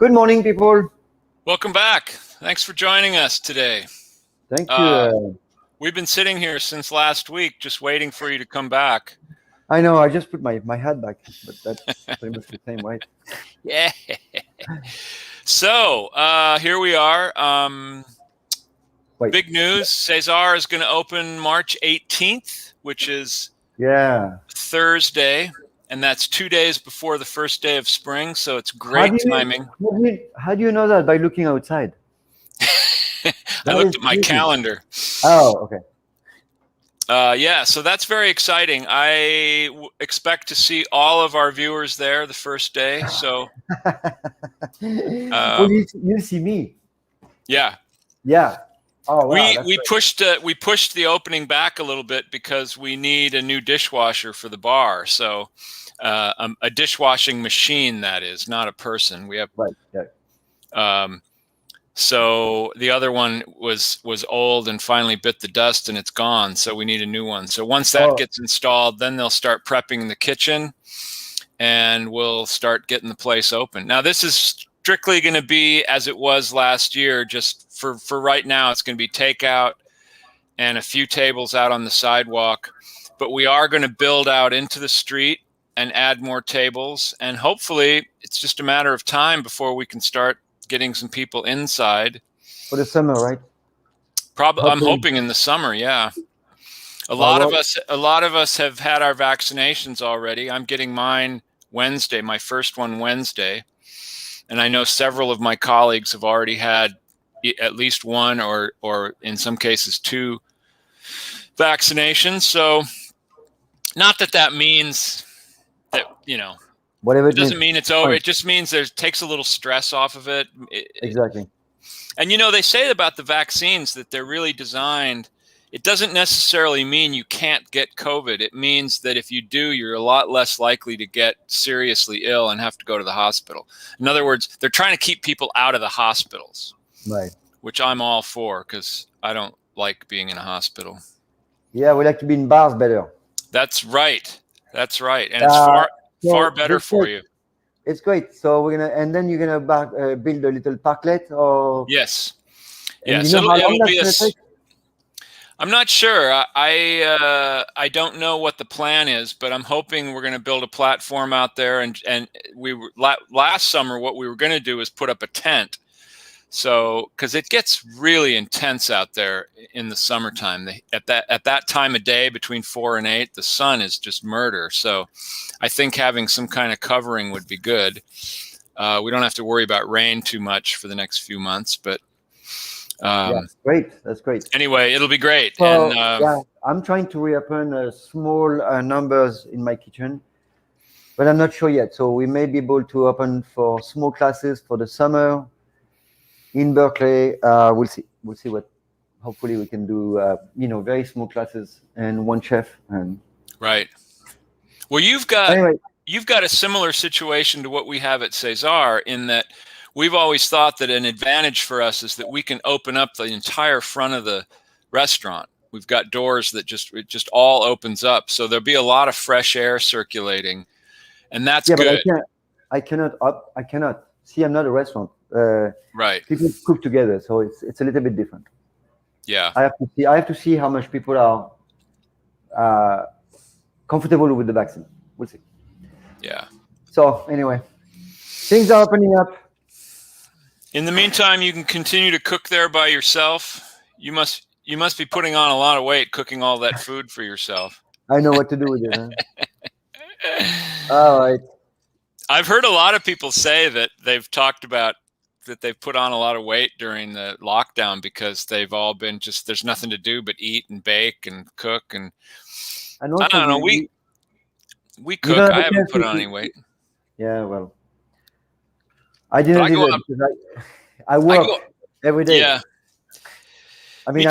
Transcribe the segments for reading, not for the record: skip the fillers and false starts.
Good morning, people. Welcome back. Thanks for joining us today. Thank you. We've been sitting here since last week just waiting for you to come back. I know, I just put my hat back, but that's pretty much the same, right? Yeah. So here we are. Wait. Big news. Cesar is going to open March 18th, which is Thursday. And that's 2 days before the first day of spring. So it's great timing. How do you know that? By looking outside. I looked at my calendar. Oh, okay. Yeah, so that's very exciting. I expect to see all of our viewers there the first day. So, well, you see me. Yeah. Yeah. Oh, wow, we pushed the opening back a little bit because we need a new dishwasher for the bar. So, a dishwashing machine, that is, not a person. We have right. Yeah. So the other one was old and finally bit the dust and it's gone. So we need a new one. So once that gets installed, then they'll start prepping the kitchen and we'll start getting the place open. Now this is strictly going to be as it was last year. Just for right now, it's going to be takeout and a few tables out on the sidewalk. But we are going to build out into the street and add more tables. And hopefully it's just a matter of time before we can start getting some people inside for the summer, right? Probably. I'm hoping in the summer. Yeah. A lot of us have had our vaccinations already. I'm getting mine Wednesday, my first one Wednesday. And I know several of my colleagues have already had at least one or in some cases two vaccinations. So not that means that, whatever it doesn't mean it's over. It just means it takes a little stress off of it. Exactly. And they say about the vaccines that they're really designed. It doesn't necessarily mean you can't get COVID. It means that if you do, you're a lot less likely to get seriously ill and have to go to the hospital. In other words, they're trying to keep people out of the hospitals, right? Which I'm all for because I don't like being in a hospital. Yeah, we like to be in bars better. That's right. That's right. And it's far better for you. It's great. So you're gonna build a little parklet, or yes. It'll be I'm not sure. I don't know what the plan is, but I'm hoping we're going to build a platform out there. And last summer, what we were going to do is put up a tent. So, because it gets really intense out there in the summertime. At that time of day, between 4 and 8, the sun is just murder. So, I think having some kind of covering would be good. We don't have to worry about rain too much for the next few months, but great. That's great. Anyway, it'll be great. So, I'm trying to reopen small numbers in my kitchen, but I'm not sure yet. So we may be able to open for small classes for the summer in Berkeley. We'll see. We'll see what. Hopefully, we can do very small classes and one chef. And right. Well, you've got a similar situation to what we have at Cesar in that we've always thought that an advantage for us is that we can open up the entire front of the restaurant. We've got doors that it just all opens up, so there'll be a lot of fresh air circulating, and that's good. But I cannot. See, I'm not a restaurant. Right. People cook together, so it's a little bit different. Yeah. I have to see how much people are comfortable with the vaccine. We'll see. Yeah. So anyway, things are opening up. In the meantime, you can continue to cook there by yourself. You must be putting on a lot of weight cooking all that food for yourself. I know what to do with it. Huh? All right. I've heard a lot of people say that they've talked about that they've put on a lot of weight during the lockdown because they've all been there's nothing to do but eat and bake and cook. And I don't know. We cook. I haven't put on any weight. Yeah, well, I didn't do it because I work every day. Yeah. I mean,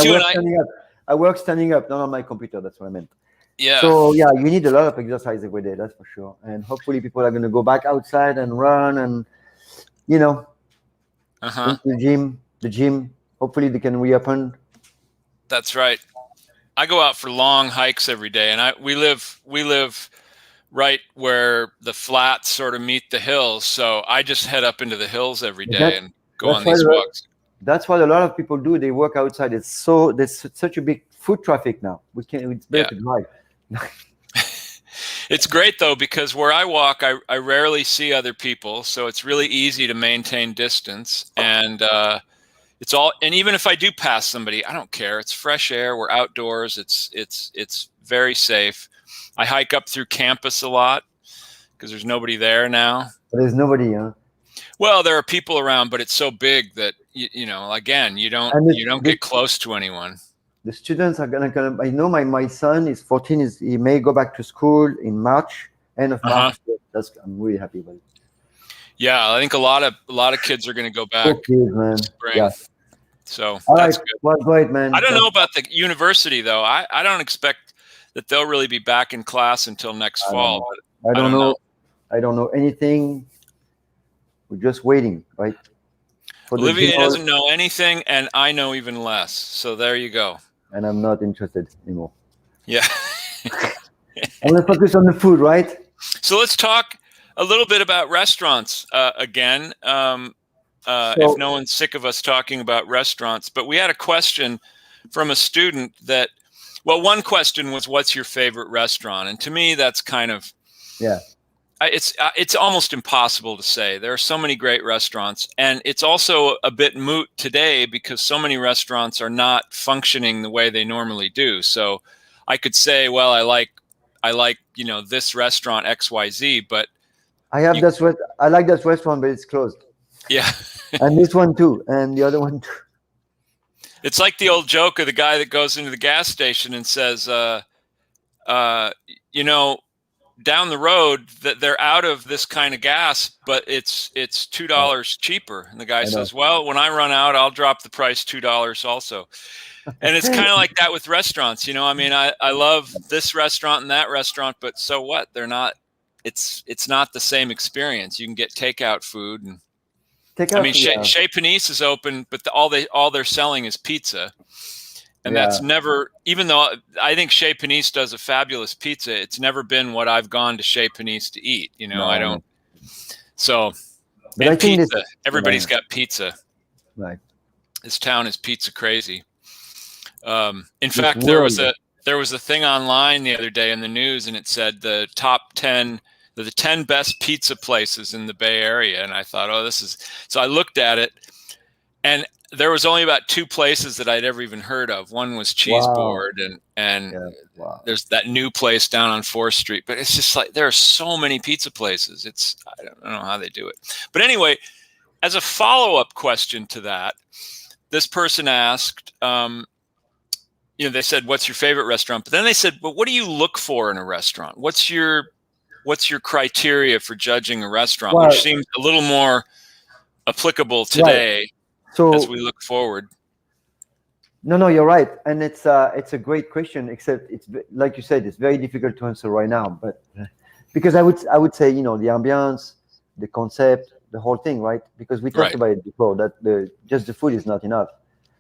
I work standing up, not on my computer. That's what I meant. Yeah. So yeah, you need a lot of exercise every day. That's for sure. And hopefully, people are going to go back outside and run and into the gym. Hopefully, they can reopen. That's right. I go out for long hikes every day, and we live right where the flats sort of meet the hills. So I just head up into the hills every day That, and go that's on why these walks. that's what a lot of people do. They work outside. There's such a big foot traffic now. It's better Yeah. to drive. It's great though, because where I walk, I rarely see other people. So it's really easy to maintain distance. And and even if I do pass somebody, I don't care. It's fresh air. We're outdoors. It's very safe. I hike up through campus a lot because there's nobody there now. There's nobody, huh? Well, there are people around, but it's so big that again, you don't get close to anyone. The students are gonna come. I know my son is 14. He may go back to school in March, end of March. I'm really happy about it. Yeah, I think a lot of kids are going to go back. Okay, man. Spring. Yeah. So all that's right. good. Well, great, man. I don't know about the university though. I don't expect that they'll really be back in class until next fall. I don't know. I don't know anything. We're just waiting, right? Olivier doesn't know anything, and I know even less. So there you go. And I'm not interested anymore. Yeah. I'm gonna focus on the food, right? So let's talk a little bit about restaurants again. If no one's sick of us talking about restaurants, but we had a question from a student that, well, one question was, what's your favorite restaurant? And to me, that's kind of, it's almost impossible to say. There are so many great restaurants, and it's also a bit moot today because so many restaurants are not functioning the way they normally do. So I could say, well, I like, this restaurant XYZ, but I like that restaurant, but it's closed. Yeah. And this one too, and the other one too. It's like the old joke of the guy that goes into the gas station and says, down the road that they're out of this kind of gas, but it's $2 cheaper. And the guy says, well, when I run out, I'll drop the price $2 also. And it's kind of like that with restaurants. I mean, I love this restaurant and that restaurant, but so what? They're not, it's not the same experience. You can get takeout food and Chez Panisse is open, but all they're selling is pizza. And that's never, even though I think Chez Panisse does a fabulous pizza, it's never been what I've gone to Chez Panisse to eat. I don't. So, but and pizza. Everybody's got pizza. Right. This town is pizza crazy. In fact, there was a thing online the other day in the news, and it said the 10 best pizza places in the Bay Area. And I thought, so I looked at it, and there was only about 2 places that I'd ever even heard of. One was Cheese Board, and there's that new place down on 4th Street. But it's just like, there are so many pizza places. I don't know how they do it. But anyway, as a follow-up question to that, this person asked, they said, what's your favorite restaurant? But then they said, but what do you look for in a restaurant? What's your criteria for judging a restaurant, which seems a little more applicable today as we look forward? No, you're right, and it's a great question. Except it's like you said, it's very difficult to answer right now. But because I would say, the ambiance, the concept, the whole thing, right? Because we talked about it before that just the food is not enough.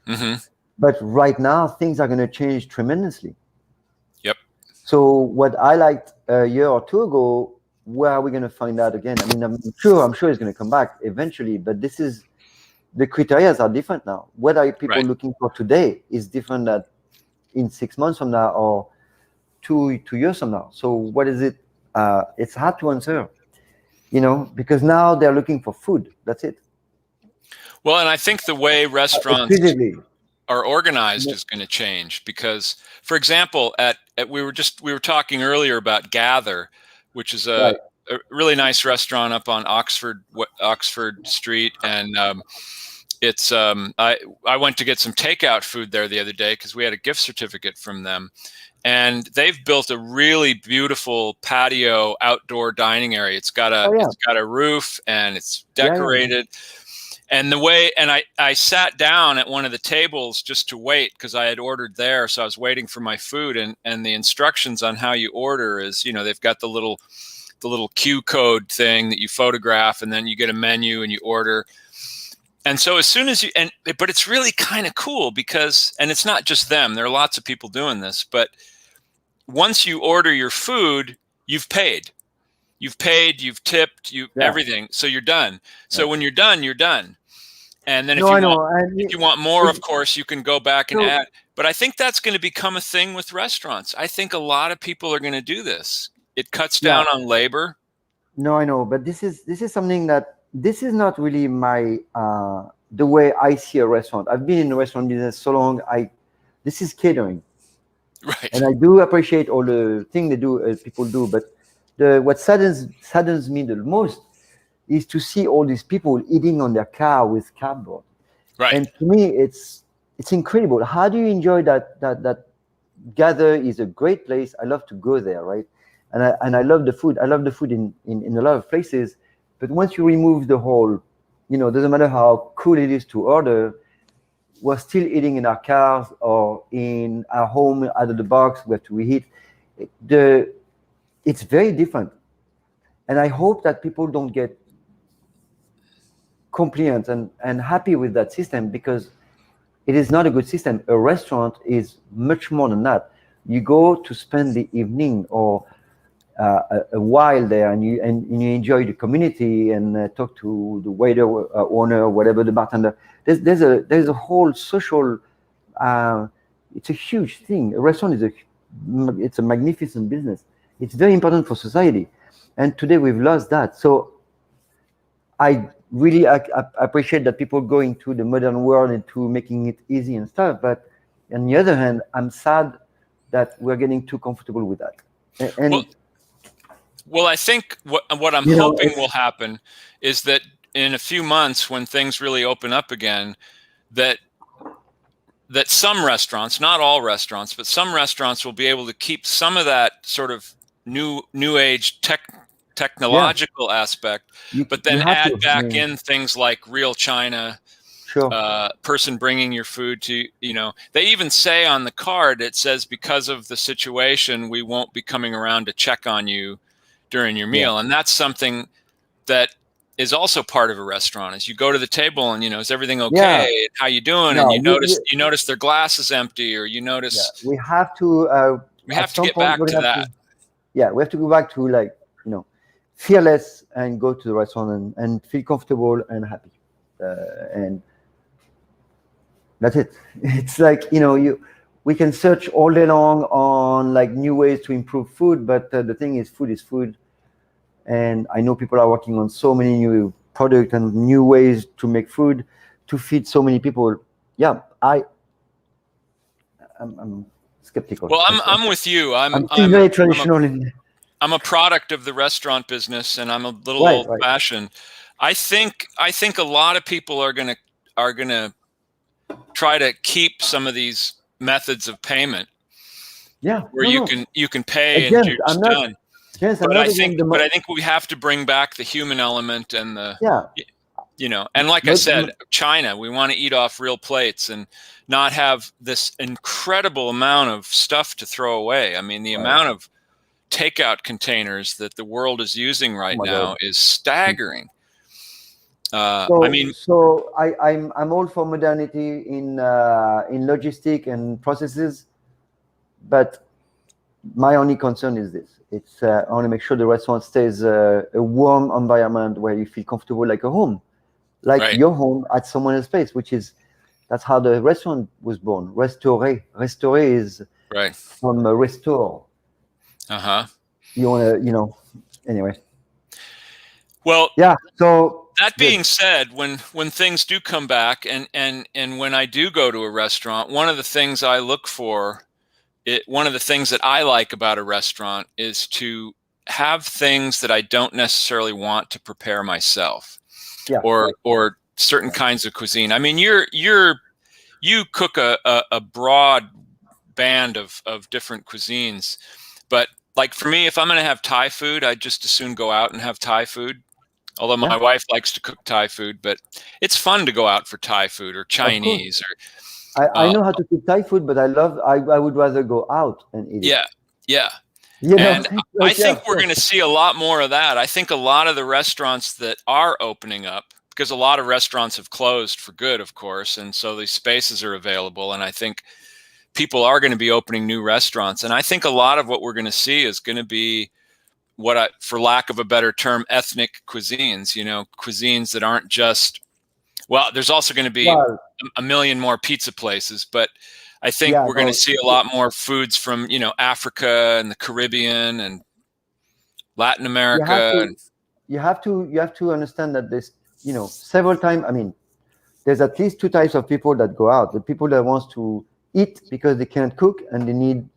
Mm-hmm. But right now, things are going to change tremendously. Yep. So what I liked a year or 2 ago, where are we going to find out again? I mean, I'm sure it's going to come back eventually, but the criteria are different now. What are people looking for today is different than in 6 months from now or 2 years from now. So what is it? It's hard to answer, because now they're looking for food. That's it. Well, and I think the way restaurants are organized is going to change because, for example, we were talking earlier about Gather, which is a really nice restaurant up on Oxford Street, and I went to get some takeout food there the other day because we had a gift certificate from them, and they've built a really beautiful patio outdoor dining area. It's got a roof and it's decorated. And I sat down at one of the tables just to wait because I had ordered there. So I was waiting for my food, and the instructions on how you order is, they've got the little Q code thing that you photograph, and then you get a menu and you order. And so as soon as but it's really kind of cool because, and it's not just them, there are lots of people doing this, but once you order your food, you've paid. you've paid, you've tipped, everything. So you're done. So when you're done, you're done. And then if you want more, of course, you can go back and add. But I think that's going to become a thing with restaurants. I think a lot of people are going to do this. It cuts down on labor. No, I know, but this is something that this is not really my the way I see a restaurant. I've been in the restaurant business so long. This is catering, right? And I do appreciate all the thing they do, people do. But what saddens me the most is to see all these people eating on their car with cardboard. Right. And to me, it's incredible. How do you enjoy that? Gather is a great place. I love to go there, right? And I love the food. I love the food in a lot of places. But once you remove the whole, doesn't matter how cool it is to order, we're still eating in our cars or in our home out of the box. We have to reheat. It's very different. And I hope that people don't get compliant and happy with that system, because it is not a good system. A restaurant is much more than that. You go to spend the evening or a while there, and you enjoy the community and talk to the waiter, owner, whatever, the bartender. There's a whole social. It's a huge thing. A restaurant it's a magnificent business. It's very important for society, and today we've lost that. So I really appreciate that people go into the modern world into making it easy and stuff. But on the other hand, I'm sad that we're getting too comfortable with that. And well, I think what I'm hoping will happen is that in a few months, when things really open up again, that some restaurants, not all restaurants, but some restaurants will be able to keep some of that sort of new age technological aspect, but then add back in things like real China, person bringing your food to, they even say on the card, it says, because of the situation, we won't be coming around to check on you during your meal. And that's something that is also part of a restaurant, is you go to the table and, is everything okay? How you doing? And you notice their glass is empty, or you notice. We have to get back to that. We have to go back to fearless and go to the restaurant and feel comfortable and happy. And that's it. It's like, we can search all day long on new ways to improve food, but the thing is, food is food. And I know people are working on so many new products and new ways to make food to feed so many people. Yeah, I'm skeptical. Well, I'm with you. I'm very traditional. I'm a product of the restaurant business, and I'm a little old-fashioned. I think a lot of people are gonna try to keep some of these methods of payment. Where you can pay and you're just done. Yes, but I think we have to bring back the human element and and like I said, China, we want to eat off real plates and not have this incredible amount of stuff to throw away. I mean, the amount of takeout containers that the world is using right now is staggering. I'm all for modernity in logistic and processes, but my only concern is this. It's I want to make sure the restaurant stays a warm environment where you feel comfortable, like a home, your home at someone else's place, that's how the restaurant was born. Restaurer is from restore. You want to, anyway. Well, so that being said, when things do come back and when I do go to a restaurant, one of the things I look for, one of the things that I like about a restaurant is to have things that I don't necessarily want to prepare myself, or certain kinds of cuisine. I mean, you cook a broad band of different cuisines, but like for me, if I'm going to have Thai food, I just as soon go out and have Thai food. Although my wife likes to cook Thai food, but it's fun to go out for Thai food or Chinese or. I know how to cook Thai food, but I would rather go out and eat it. Yeah. And I think we're going to see a lot more of that. I think a lot of the restaurants that are opening up, because a lot of restaurants have closed for good, of course, and so these spaces are available. And I think people are going to be opening new restaurants. And I think a lot of what we're going to see is going to be for lack of a better term, ethnic cuisines, cuisines that aren't just, well, there's also going to be a million more pizza places, but I think we're going to see a lot more foods from, Africa and the Caribbean and Latin America. You have to understand that there's, several times, I mean, there's at least two types of people that go out. The people that wants to eat because they can't cook and they need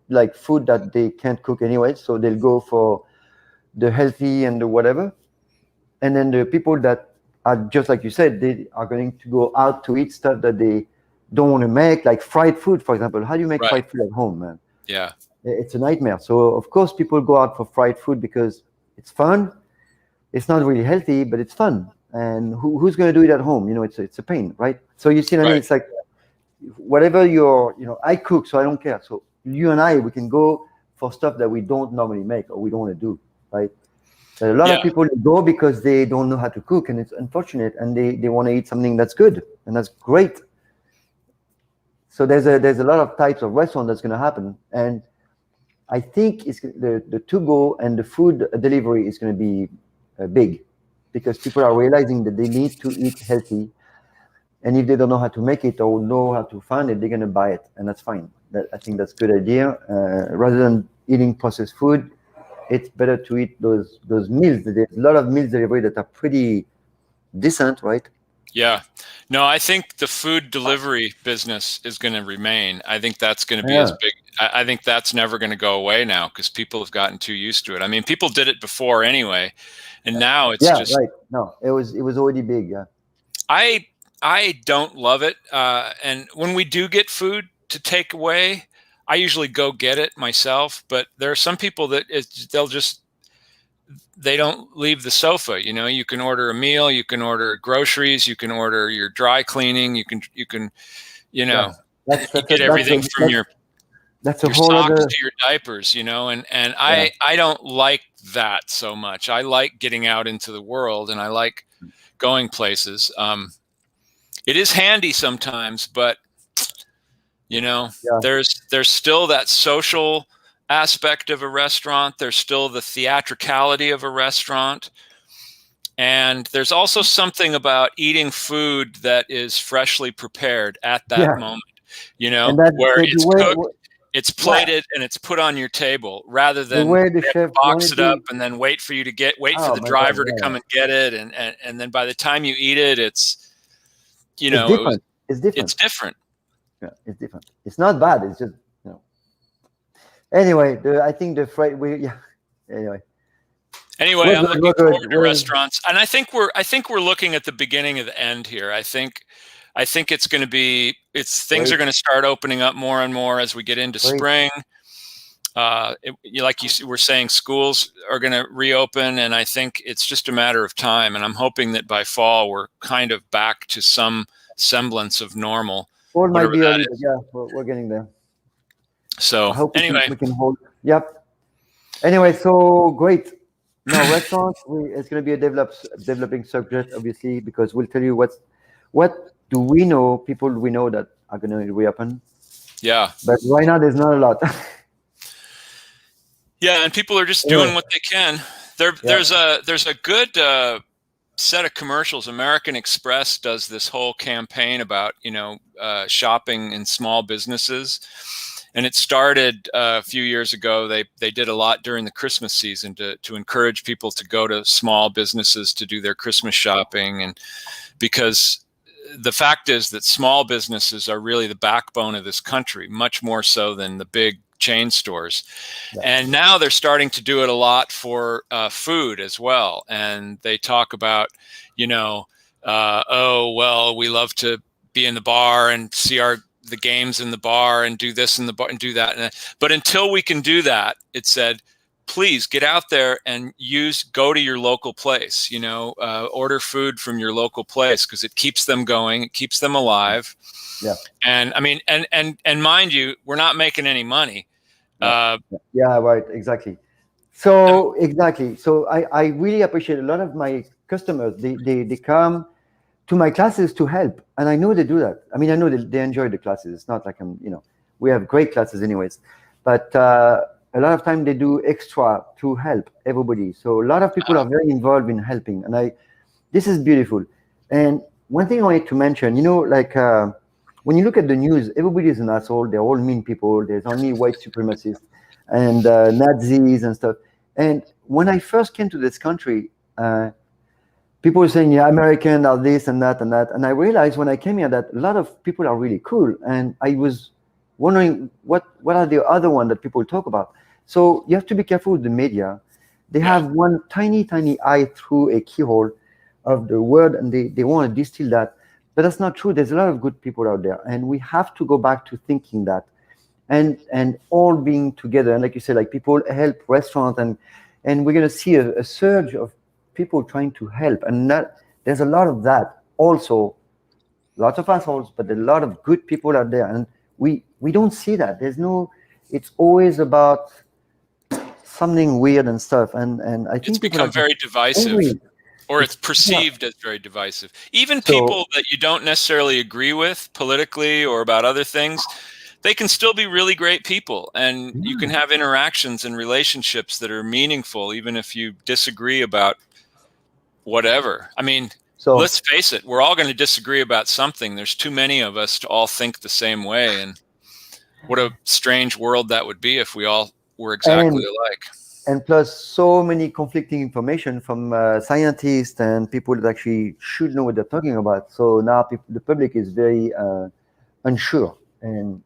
like food that they can't cook anyway. So they'll go for the healthy and the whatever. And then the people that are just like you said, they are going to go out to eat stuff that they don't want to make, like fried food, for example. How do you make fried food at home, man? Yeah. It's a nightmare. So of course people go out for fried food because it's fun. It's not really healthy, but it's fun. And who's going to do it at home? It's a pain, right? So you see what I mean? It's like whatever I cook, so I don't care. So you and I, we can go for stuff that we don't normally make or we don't want to do, right? But a lot of people go because they don't know how to cook, and it's unfortunate, and they want to eat something that's good, and that's great. So there's a lot of types of restaurant that's going to happen, and I think it's the to-go and the food delivery is going to be big, because people are realizing that they need to eat healthy, and if they don't know how to make it or know how to find it, they're going to buy it, and that's fine. I think that's a good idea. Rather than eating processed food, it's better to eat those meals. There's a lot of meals delivery that are pretty decent, right? Yeah. No, I think the food delivery business is going to remain. I think that's going to be as big. I think that's never going to go away now because people have gotten too used to it. I mean, people did it before anyway, and now it's just right. No, it was already big. Yeah. I don't love it, and when we do get food to take away, I usually go get it myself. But there are some people that they don't leave the sofa. You can order a meal, you can order groceries, you can order your dry cleaning, you can you get everything from your socks to your diapers, and I don't like that so much. I like getting out into the world, and I like going places. It is handy sometimes, but there's still that social aspect of a restaurant. There's still the theatricality of a restaurant. And there's also something about eating food that is freshly prepared at that moment, where it's cooked, it's plated, and it's put on your table, rather than box it up and then wait for you to wait for the driver to come and get it. And then by the time you eat it, it's different. It's different. Yeah, it's different. It's not bad. It's just, Anyway, I think the freight. Anyway, I'm looking forward to restaurants, and I think we're looking at the beginning of the end here. I think it's going to be things are going to start opening up more and more as we get into spring. Like you were saying, schools are going to reopen, and I think it's just a matter of time. And I'm hoping that by fall we're kind of back to some semblance of normal. Fall might be early, but yeah, we're getting there. So I hope anyway, we can hold. Yep. Anyway, so great. Now restaurants, it's going to be a developing subject, obviously, because we'll tell you what do we know, people we know that are going to reopen. Yeah. But right now, there's not a lot. Yeah, and people are just doing what they can. There's a good set of commercials. American Express does this whole campaign about shopping in small businesses. And it started a few years ago. They did a lot during the Christmas season to encourage people to go to small businesses to do their Christmas shopping. And because the fact is that small businesses are really the backbone of this country, much more so than the big chain stores. Yeah. And now they're starting to do it a lot for food as well. And they talk about, we love to be in the bar and see the games in the bar and do this in the bar and do that. But until we can do that, it said, please get out there and go to your local place, order food from your local place, because it keeps them going. It keeps them alive. Yeah. And I mean, and mind you, we're not making any money. Yeah, right. Exactly. So exactly. So I really appreciate a lot of my customers. They come to my classes to help. And I know they do that. I mean, I know they enjoy the classes. It's not like we have great classes anyways. But a lot of time they do extra to help everybody. So a lot of people are very involved in helping, and this is beautiful. And one thing I wanted to mention, like when you look at the news, everybody is an asshole. They're all mean people. There's only white supremacists and Nazis and stuff. And when I first came to this country, people were saying, yeah, American are this and that and that. And I realized when I came here that a lot of people are really cool. And I was wondering what are the other ones that people talk about. So you have to be careful with the media. They have one tiny eye through a keyhole of the word, and they want to distill that. But that's not true. There's a lot of good people out there. And we have to go back to thinking that and all being together. And like you said, like people help restaurants, and we're going to see a surge of people trying to help. And there's a lot of that also. Lots of assholes, but a lot of good people out there. And we don't see that. It's always about something weird and stuff. And I think it's become very divisive. Angry. Or it's perceived as very divisive. Even people that you don't necessarily agree with politically or about other things, they can still be really great people. And you can have interactions and relationships that are meaningful, even if you disagree about whatever. I mean, let's face it, we're all going to disagree about something. There's too many of us to all think the same way. And what a strange world that would be if we all were exactly alike. And plus, so many conflicting information from scientists and people that actually should know what they're talking about. So now the public is very unsure, and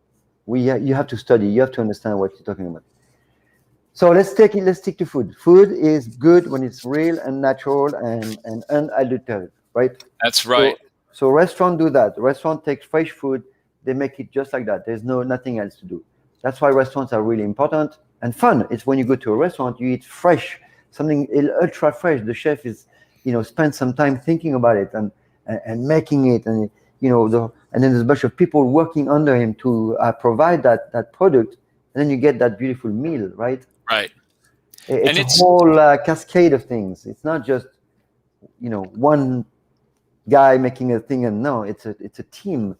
you have to study. You have to understand what you're talking about. So let's stick to food. Food is good when it's real and natural and unadulterated, right? That's right. So restaurants do that. Restaurant takes fresh food. They make it just like that. There's nothing else to do. That's why restaurants are really important and fun. It's when you go to a restaurant, you eat fresh, something ultra fresh. The chef is, spend some time thinking about it and making it, and and then there's a bunch of people working under him to provide that product, and then you get that beautiful meal, right? Right. It's a whole cascade of things. It's not just one guy making a thing, and no, it's a team.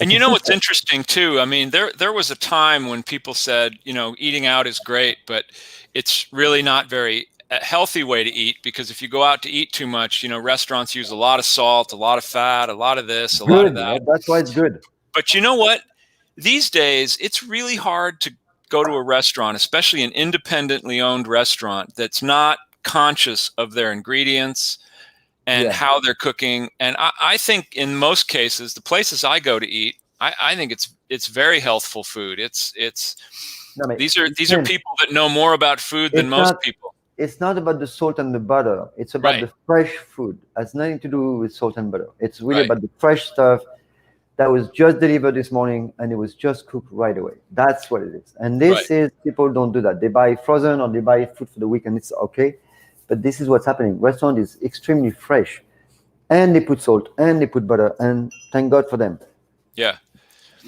And what's interesting too, I mean, there was a time when people said, eating out is great, but it's really not very a healthy way to eat, because if you go out to eat too much, restaurants use a lot of salt, a lot of fat, a lot of this, a lot of that. That's why it's good. But you know what? These days, it's really hard to go to a restaurant, especially an independently owned restaurant, that's not conscious of their ingredients and how they're cooking. And I think in most cases, the places I go to eat, I think it's very healthful food. These are people that know more about food than most people. It's not about the salt and the butter. It's about the fresh food. It has nothing to do with salt and butter. It's really about the fresh stuff that was just delivered this morning and it was just cooked right away. That's what it is. And this is, people don't do that. They buy frozen or they buy food for the week, and it's okay. But this is what's happening. Restaurant is extremely fresh, and they put salt and they put butter, and thank God for them. Yeah.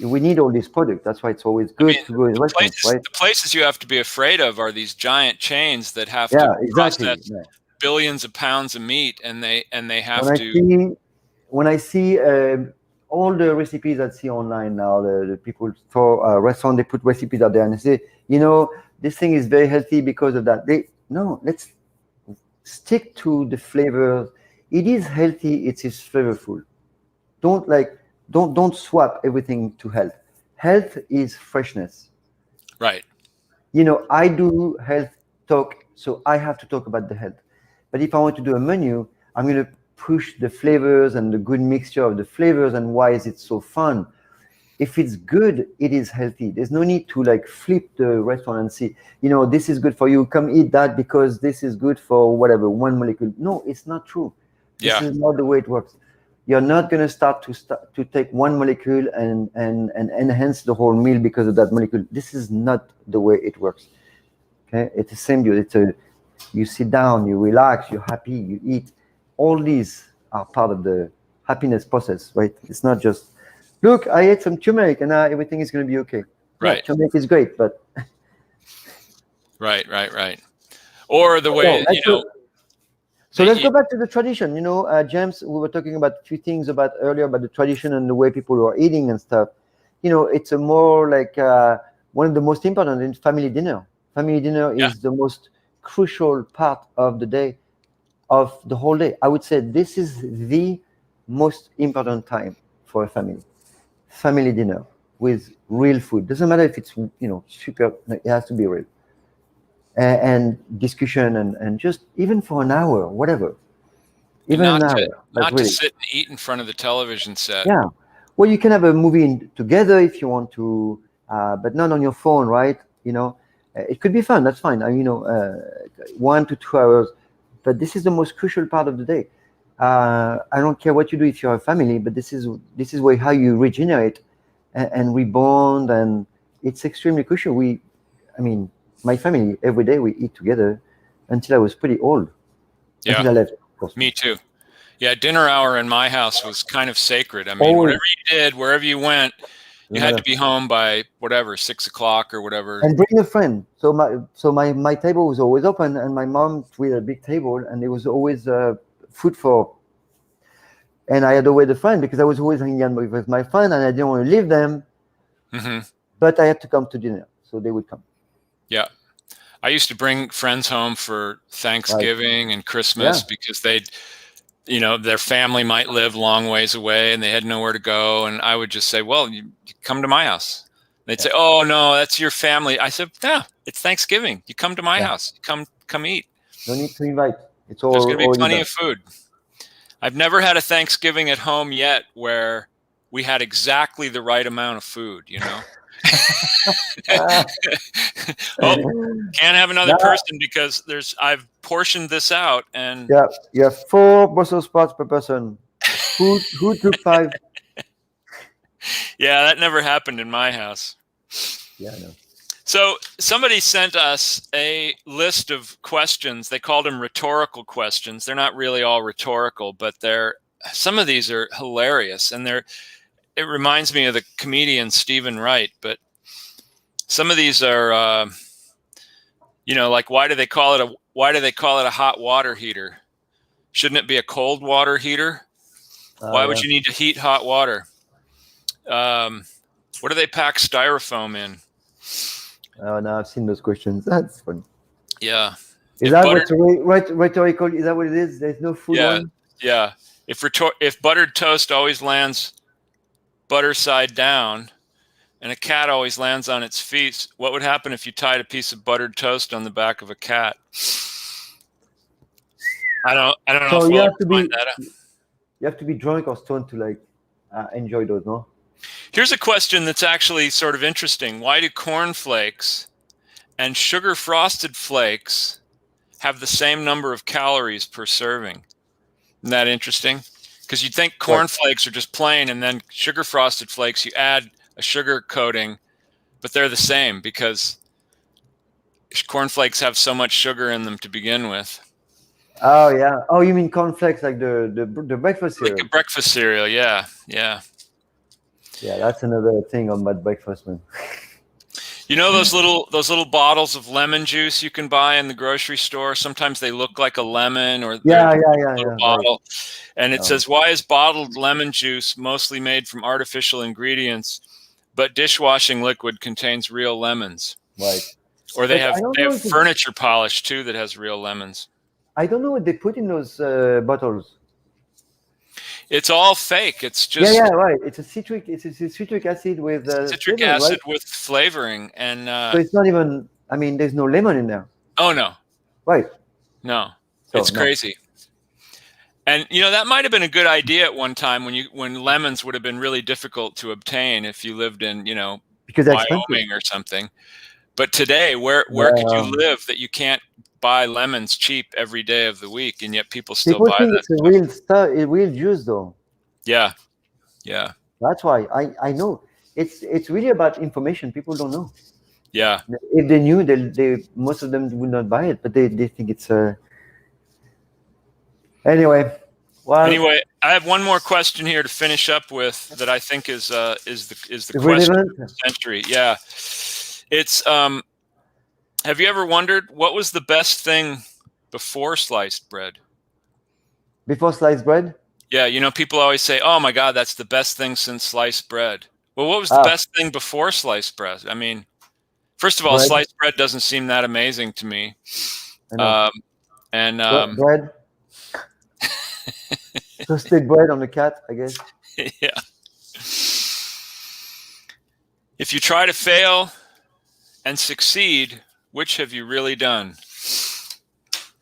We need all these products. That's why it's always good to go in restaurants, right? The places you have to be afraid of are these giant chains that have to process billions of pounds of meat, and they have when I see all the recipes I see online now, the people for restaurant, they put recipes out there and they say, this thing is very healthy because of that. Let's stick to the flavors. It is healthy. It is flavorful. Don't swap everything to health. Health is freshness. Right. I do health talk, so I have to talk about the health. But if I want to do a menu, I'm going to push the flavors and the good mixture of the flavors and why is it so fun. If it's good, it is healthy. There's no need to flip the restaurant and see, this is good for you. Come eat that because this is good for whatever, one molecule. No, it's not true. This is not the way it works. You're not going to start to take one molecule and enhance the whole meal because of that molecule. This is not the way it works. Okay, it's the same deal. You sit down, you relax, you're happy, you eat. All these are part of the happiness process, right? It's not just, look, I ate some turmeric and now everything is going to be okay. Right. Yeah, turmeric is great, but Right. Or the way So let's go back to the tradition. James, we were talking about a few things earlier about the tradition and the way people are eating and stuff. It's a more one of the most important is family dinner. Family dinner Yeah. is the most crucial part of the day, of the whole day. I would say this is the most important time for a family. Family dinner with real food. Doesn't matter if it's super. It has to be real. And discussion and just even for an hour, whatever. And Even an hour, like not to really. sit and eat in front of the television set. Yeah. Well, you can have a movie together if you want to, but not on your phone, right? It could be fun. That's fine. 1 to 2 hours, but this is the most crucial part of the day. I don't care what you do if you're a family, but this is where how you regenerate and rebond, and it's extremely crucial. My family every day we eat together until I was pretty old. Yeah. Until I left, of course. Me too. Yeah, dinner hour in my house was kind of sacred. I mean, Always. whatever you did, wherever you went, you had to be home by whatever, 6 o'clock or whatever. And bring a friend. So my table was always open, and my mom with a big table, and there was always food for. And I had always a friend because I was always hanging out with my friend, and I didn't want to leave them. Mm-hmm. But I had to come to dinner, so they would come. Yeah. I used to bring friends home for Thanksgiving and Christmas because their family might live long ways away and they had nowhere to go. And I would just say, well, you come to my house. They'd say, oh, no, that's your family. I said, no, it's Thanksgiving. You come to my house. Come eat. No need to invite. There's going to be plenty of food. I've never had a Thanksgiving at home yet where we had exactly the right amount of food, can't have another person because I've portioned this out and you have 4 Brussels sprouts per person. Who took 5? Yeah, that never happened in my house. Yeah, I know. So somebody sent us a list of questions. They called them rhetorical questions. They're not really all rhetorical, but some of these are hilarious, and it reminds me of the comedian Stephen Wright. But some of these are, like why do they call it a hot water heater? Shouldn't it be a cold water heater? Why would you need to heat hot water? What do they pack styrofoam in? Oh, no, I've seen those questions. That's funny. Yeah. Is that rhetorical? Is that what it is? There's no food one? Yeah. If buttered toast always lands butter side down and a cat always lands on its feet, what would happen if you tied a piece of buttered toast on the back of a cat? I don't know if we'll find that out. You have to be drunk or stoned to enjoy those, no? Here's a question that's actually sort of interesting. Why do cornflakes and sugar frosted flakes have the same number of calories per serving? Isn't that interesting? Because you'd think cornflakes are just plain, and then sugar frosted flakes, you add a sugar coating, but they're the same because cornflakes have so much sugar in them to begin with. Oh, yeah. Oh, you mean cornflakes like the breakfast cereal? Like a breakfast cereal, yeah. Yeah, that's another thing on my breakfast, man. You know those little bottles of lemon juice you can buy in the grocery store? Sometimes they look like a lemon or little bottle. Right. And it says, why is bottled lemon juice mostly made from artificial ingredients, but dishwashing liquid contains real lemons? Right. Or they have furniture polish too that has real lemons. I don't know what they put in those bottles. It's all fake. It's just right. It's a citric acid with citric acid with flavoring, and so it's not even. I mean, there's no lemon in there. Oh no! Right. No, it's crazy. And that might have been a good idea at one time when lemons would have been really difficult to obtain if you lived in because Wyoming or something. But today, where could you live that you can't buy lemons cheap every day of the week, and yet people still buy that? It's a real stuff, a real juice, though. Yeah. That's why I know it's really about information. People don't know. Yeah. If they knew, they most of them would not buy it, but they think it's Anyway. Well, anyway, I have one more question here to finish up with that I think is the question of the century. Yeah. It's have you ever wondered what was the best thing before sliced bread? Before sliced bread? Yeah, people always say, "Oh my God, that's the best thing since sliced bread." Well, what was the best thing before sliced bread? I mean, First of all, Bread. sliced bread doesn't seem that amazing to me. I know. And bread. Toasted bread on the cat, I guess. yeah. If you try to fail and succeed, which have you really done?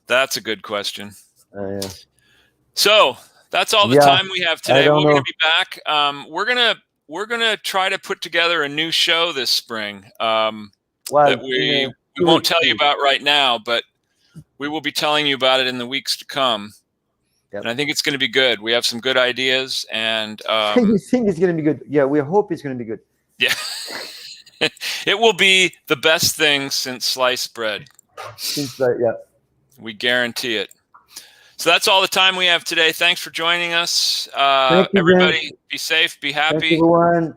That's a good question. Yeah. So that's all the Yeah, time we have today. I We're don't going to know. be back. We're gonna try to put together a new show this spring Well, that we won't tell you about right now, but we will be telling you about it in the weeks to come. Yep. And I think it's going to be good. We have some good ideas, and you think it's going to be good? Yeah, we hope it's going to be good. yeah, it will be the best thing since sliced bread. Yeah. We guarantee it. So that's all the time we have today. Thanks for joining us. Thank you, Everybody, James. be safe, be Thank happy. you, everyone.